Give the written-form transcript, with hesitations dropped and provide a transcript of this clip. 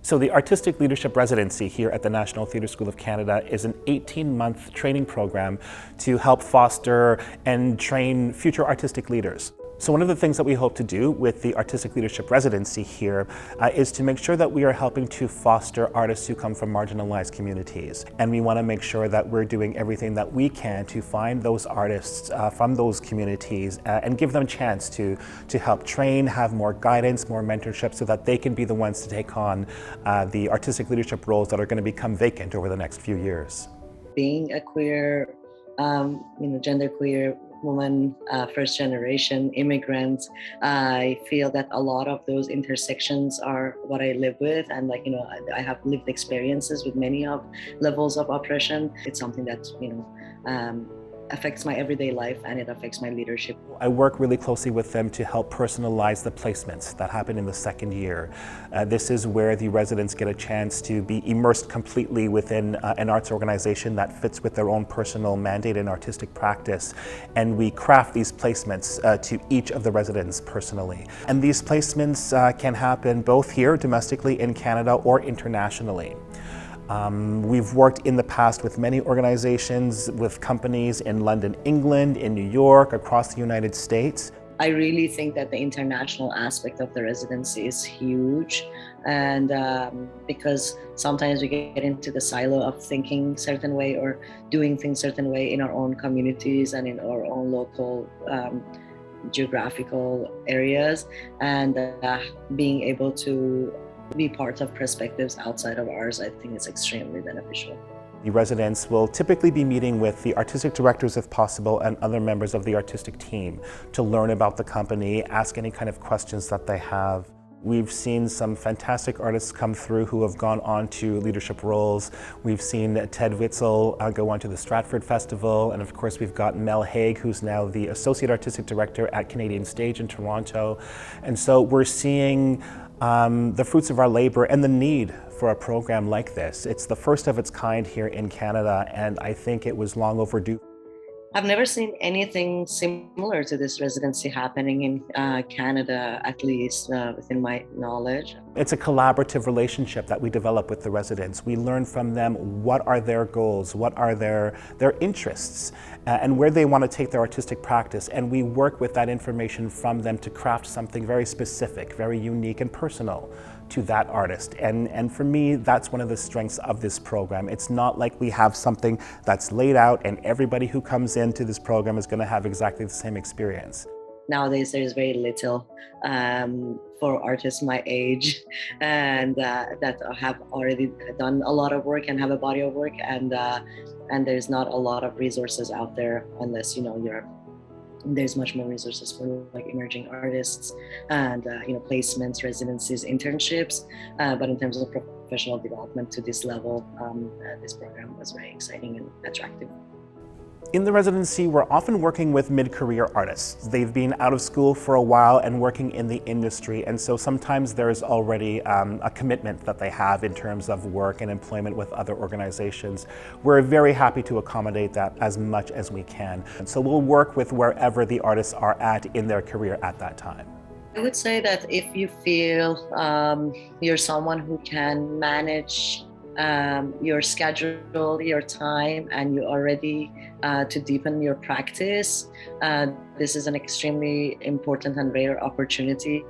So the Artistic Leadership Residency here at the National Theatre School of Canada is an 18-month training program to help foster and train future artistic leaders. So one of the things that we hope to do with the Artistic Leadership Residency here is to make sure that we are helping to foster artists who come from marginalized communities. And we want to make sure that we're doing everything that we can to find those artists from those communities and give them a chance to help train, have more guidance, more mentorship, so that they can be the ones to take on the artistic leadership roles that are going to become vacant over the next few years. Being a queer, genderqueer woman, first generation immigrant, I feel that a lot of those intersections are what I live with, and I have lived experiences with many of levels of oppression. It's something that affects my everyday life, and it affects my leadership. I work really closely with them to help personalize the placements that happen in the second year. This is where the residents get a chance to be immersed completely within an arts organization that fits with their own personal mandate and artistic practice. And we craft these placements to each of the residents personally. And these placements can happen both here domestically in Canada or internationally. We've worked in the past with many organizations, with companies in London, England, in New York, across the United States. I really think that the international aspect of the residency is huge, and because sometimes we get into the silo of thinking certain way or doing things certain way in our own communities and in our own local geographical areas, and being able to be part of perspectives outside of ours, I think is extremely beneficial. The residents will typically be meeting with the artistic directors if possible and other members of the artistic team to learn about the company, ask any kind of questions that they have. We've seen some fantastic artists come through who have gone on to leadership roles. We've seen Ted Witzel go on to the Stratford Festival, and of course we've got Mel Haig, who's now the Associate Artistic Director at Canadian Stage in Toronto. And so we're seeing the fruits of our labor and the need for a program like this. It's the first of its kind here in Canada, and I think it was long overdue. I've never seen anything similar to this residency happening in Canada, at least within my knowledge. It's a collaborative relationship that we develop with the residents. We learn from them what are their goals, what are their interests, and where they want to take their artistic practice. And we work with that information from them to craft something very specific, very unique and personal to that artist. And for me, that's one of the strengths of this program. It's not like we have something that's laid out and everybody who comes into this program is going to have exactly the same experience. Nowadays, there's very little for artists my age and that have already done a lot of work and have a body of work, and there's not a lot of resources out there unless there's much more resources for like emerging artists and placements, residencies, internships. But in terms of professional development to this level, this program was very exciting and attractive. In the residency, we're often working with mid-career artists. They've been out of school for a while and working in the industry, and so sometimes there's already a commitment that they have in terms of work and employment with other organizations. We're very happy to accommodate that as much as we can. And so we'll work with wherever the artists are at in their career at that time. I would say that if you feel you're someone who can manage your schedule, your time, and you are ready to deepen your practice, this is an extremely important and rare opportunity.